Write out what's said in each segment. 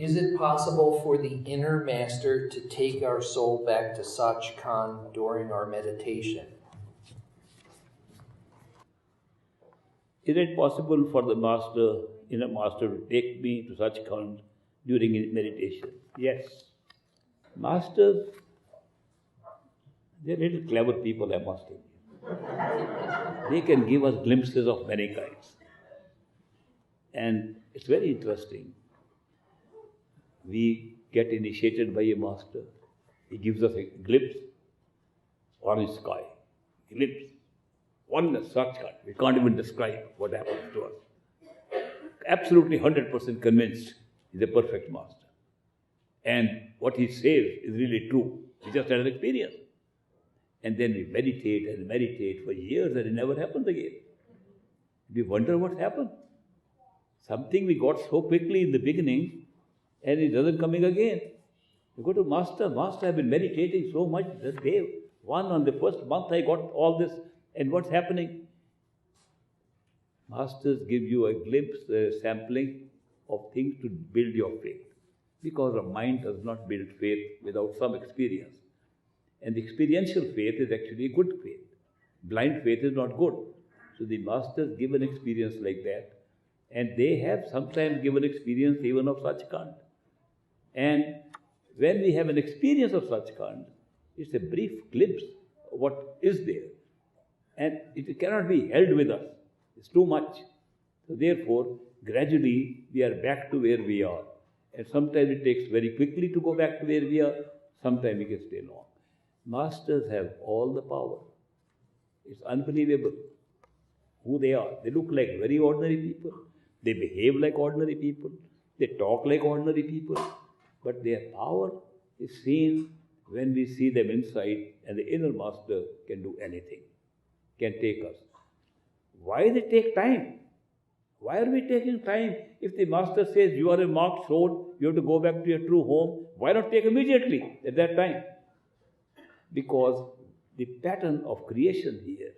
Is it possible for the inner master to take our soul back to Sachkhand during our meditation? Is it possible for the master, inner master, to take me to Sachkhand during his meditation? Yes. Masters, they're little clever people, I must say. They can give us glimpses of many kinds. And it's very interesting. We get initiated by a master. He gives us a glimpse, orange sky, glimpse, oneness, Sachkhand. We can't even describe what happens to us. Absolutely 100% convinced he's a perfect master. And what he says is really true. We just had an experience. And then we meditate for years and it never happens again. We wonder what happened. Something we got so quickly in the beginning and it doesn't coming again. You go to Master, I've been meditating so much this day. On the first month I got all this, and what's happening? Masters give you a glimpse, a sampling of things to build your faith. Because a mind does not build faith without some experience. And the experiential faith is actually a good faith. Blind faith is not good. So the masters give an experience like that. And they have sometimes given experience even of Sachkhand. And when we have an experience of Sachkhand, it's a brief glimpse of what is there. And it cannot be held with us. It's too much. So therefore, gradually we are back to where we are. And sometimes it takes very quickly to go back to where we are. Sometimes we can stay long. Masters have all the power. It's unbelievable who they are. They look like very ordinary people. They behave like ordinary people. They talk like ordinary people. But their power is seen when we see them inside, and the inner master can do anything, can take us. Why they take time? Why are we taking time? If the master says you are a marked soul, you have to go back to your true home, why not take immediately at that time? Because the pattern of creation here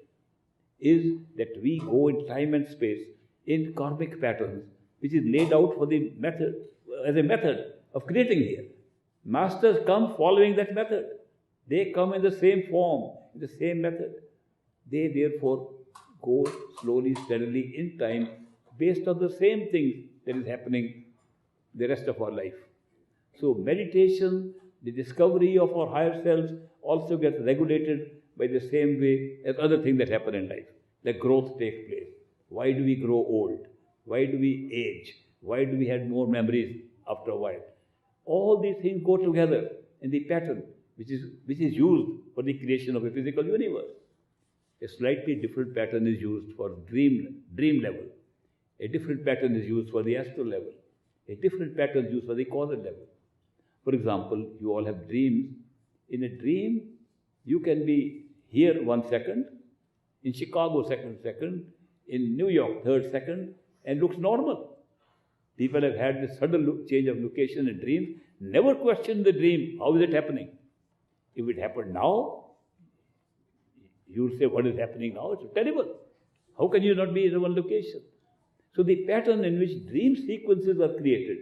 is that we go in time and space in karmic patterns, which is laid out for the method, as a method of creating here. Masters come following that method. They come in the same form, in the same method. They therefore go slowly, steadily in time based on the same things that is happening the rest of our life. So meditation, the discovery of our higher selves also gets regulated by the same way as other things that happen in life. Like growth takes place. Why do we grow old? Why do we age? Why do we have more memories after a while? All these things go together in the pattern which is used for the creation of a physical universe. A slightly different pattern is used for dream level. A different pattern is used for the astral level. A different pattern is used for the causal level. For example, you all have dreams. In a dream, you can be here 1 second, in Chicago second, in New York third second, and looks normal. People have had this sudden change of location in dreams, never question the dream, how is it happening? If it happened now, you will say, what is happening now? It's terrible. How can you not be in one location? So the pattern in which dream sequences are created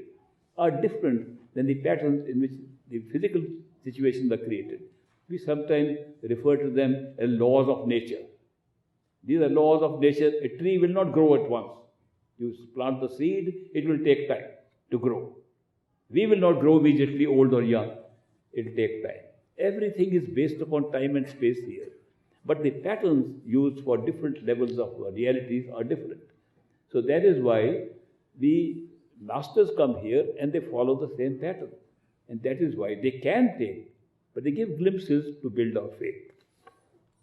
are different than the patterns in which the physical situations are created. We sometimes refer to them as laws of nature. These are laws of nature. A tree will not grow at once. You plant the seed, it will take time to grow. We will not grow immediately old or young. It will take time. Everything is based upon time and space here. But the patterns used for different levels of realities are different. So that is why the masters come here and they follow the same pattern. And that is why they can take, but they give glimpses to build our faith.